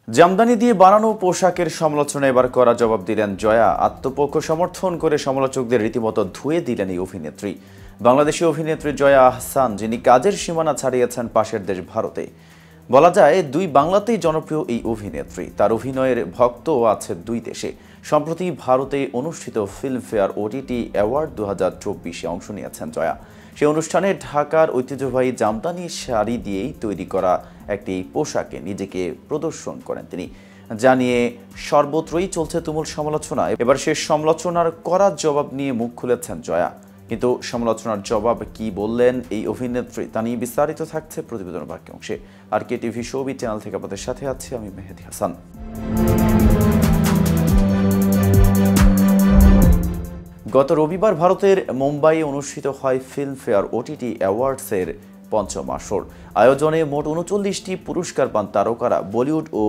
জামদানি দিয়ে বানানো পোশাকের সমালোচনা এবার কড়া জবাব দিলেন জয়া। আত্মপক্ষ সমর্থন করে সমালোচকদের রীতিমতো ধুয়ে দিলেন এই অভিনেত্রী। বাংলাদেশি অভিনেত্রী জয়া আহসান, যিনি কাজের সীমানা ছাড়িয়েছেন পাশের দেশ ভারতে। বলা যায় দুই বাংলাতেই জনপ্রিয় এই অভিনেত্রী। তার অভিনয়ের ভক্তও আছে দুই দেশে। সম্প্রতি ভারতে অনুষ্ঠিত ফিল্মফেয়ার ওটিটি অ্যাওয়ার্ড 2024-এ অংশ নিয়েছেন জয়া। সেই অনুষ্ঠানে ঢাকার ঐতিহ্যবাহী জামদানি শাড়ি দিয়েই তৈরি করা একটি পোশাকে নিজেকে প্রদর্শন করেন তিনি। জানিয়ে সর্বত্রই চলছে তুমুল সমালোচনা। এবার শেষ সমালোচনার কড়া জবাব নিয়ে মুখ খুলেছেন জয়া। কিন্তু সমালোচনার জবাব কি বললেন এই অভিনেত্রী, তা নিয়ে বিস্তারিত থাকছে প্রতিবেদনের বাকি অংশে। আর কে টিভি শোবি চ্যানেল থেকে আপনাদের সাথে আছি আমি মেহেদি হাসান। গত রবিবার ভারতের মুম্বাইয়ে অনুষ্ঠিত হয় ফিল্মফেয়ার ওটিটি অ্যাওয়ার্ডসের পঞ্চম আসর। আয়োজনে মোট ৩৯টি পুরস্কার পান তারকারা। বলিউড ও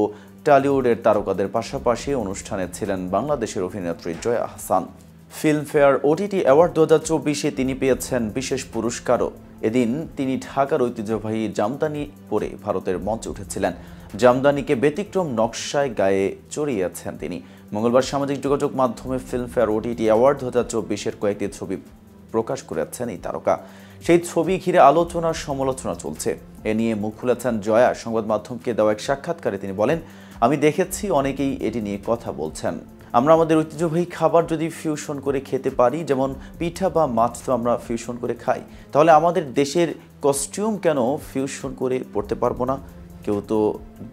টলিউডের তারকাদের পাশাপাশি অনুষ্ঠানে ছিলেন বাংলাদেশের অভিনেত্রী Jaya Ahsan. Filmfare OTT award 2024-এ তিনি পেয়েছেন বিশেষ পুরস্কারও। এদিন তিনি ঢাকার ঐতিহ্যবাহী জামদানি পরে ভারতের মঞ্চে উঠেছিলেন। জামদানিকে ব্যতিক্রম নকশায় গায়ে চড়িয়েছেন তিনি। মঙ্গলবার সামাজিক যোগাযোগ মাধ্যমে ফিল্মফেয়ার ওটিটি অ্যাওয়ার্ড 2024-এর কয়েকটি ছবি প্রকাশ করেছেন এই তারকা। সেই ছবি ঘিরে আলোচনা সমালোচনা চলছে। এ নিয়ে মুখ খুলেছেন জয়া। সংবাদ মাধ্যমকে দেওয়া এক সাক্ষাৎকারে তিনি বলেন, আমি দেখেছি অনেকেই এটি নিয়ে কথা বলছেন। আমরা আমাদের ঐতিহ্যবাহী খাবার যদি ফিউশন করে খেতে পারি, যেমন পিঠা বা মাছ তো আমরা ফিউশন করে খাই, তাহলে আমাদের দেশের কস্টিউম কেন ফিউশন করে পরতে পারবো না? কেউ তো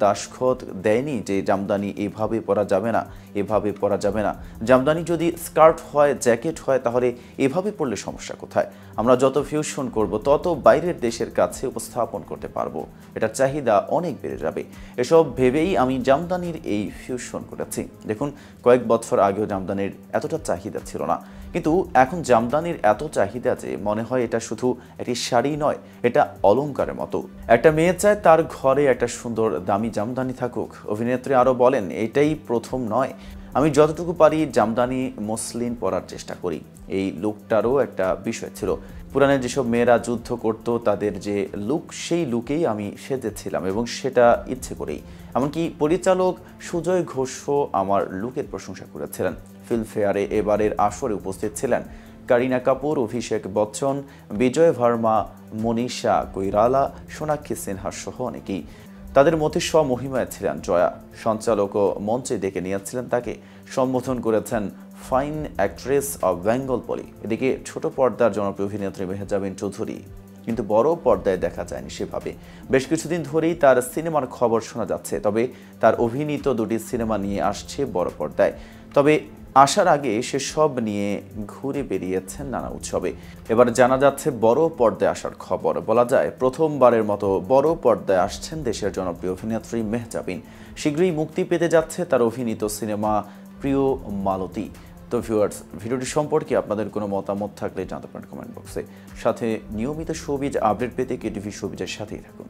দাসখত দেয়নি যে জামদানি এভাবে পরা যাবে না, এভাবে পরা যাবে না। জামদানি যদি স্কার্ট হয়, জ্যাকেট হয়, তাহলে এভাবে পরলে সমস্যা কোথায়? আমরা যত ফিউশন করব তত বাইরের দেশের কাছে উপস্থাপন করতে পারবো, এটার চাহিদা অনেক বেড়ে যাবে। এসব ভেবেই আমি জামদানির এই ফিউশন করেছি। দেখুন, কয়েক বছর আগেও জামদানির এতটা চাহিদা ছিল না, কিন্তু এখন জামদানির এত চাহিদা যে মনে হয় এটা শুধু একটি শাড়ি নয়, এটা অলংকারের মতো। একটা মেয়ে চায় তার ঘরে একটা সুন্দর দামি জামদানি থাকুক। অভিনেত্রী আরও বলেন, এটাই প্রথম নয়, আমি যতটুকু পারি জামদানি মসলিন পরার চেষ্টা করি। এই লুকটারও একটা বিষয় ছিল। পুরাণে যেসব মেয়েরা যুদ্ধ করত তাদের যে লুক, সেই লুকেই আমি সেজেছিলাম এবং সেটা ইচ্ছে করেই। এমনকি পরিচালক সুজয় ঘোষও আমার লুকের প্রশংসা করেছিলেন। ফিল্মফেয়ারে এবারের আসরে উপস্থিত ছিলেন কারিনা কাপুর, অভিষেক বচ্চন, বিজয় ভার্মা, মনীষা কৈরালা, সোনাক্ষী সিনহা সহ অনেকেই। তাদের মধ্যে স্বমহিমায় ছিলেন জয়া। সঞ্চালকও মঞ্চে ডেকে নিয়েছিলেন তাকে। সম্বোধন করেছেন ফাইন অ্যাক্ট্রেস অব বেঙ্গল বলে। এদিকে ছোট পর্দার জনপ্রিয় অভিনেত্রী মেহজাবিন চৌধুরী কিন্তু বড় পর্দায় দেখা যায়নি সেভাবে। বেশ কিছুদিন ধরেই তার সিনেমার খবর শোনা যাচ্ছে, তবে তার অভিনীত দুটি সিনেমা নিয়ে আসছে বড় পর্দায়। তবে আসার আগে সেসব নিয়ে ঘুরে বেরিয়েছেন নানা উৎসবে। এবার জানা যাচ্ছে বড় পর্দায় আসার খবর। বলা যায় প্রথমবারের মতো বড় পর্দায় আসছেন দেশের জনপ্রিয় অভিনেত্রী মেহজাবিন। শীঘ্রই মুক্তি পেতে যাচ্ছে তার অভিনীত সিনেমা প্রিয় মালতী। তো ভিউয়ার্স, ভিডিওটি সম্পর্কে আপনাদের কোনো মতামত থাকলে জানাতে পারেন কমেন্ট বক্সে। সাথে নিয়মিত শোবিজ আপডেট পেতে কে টিভি শোবিজের সাথেই থাকুন।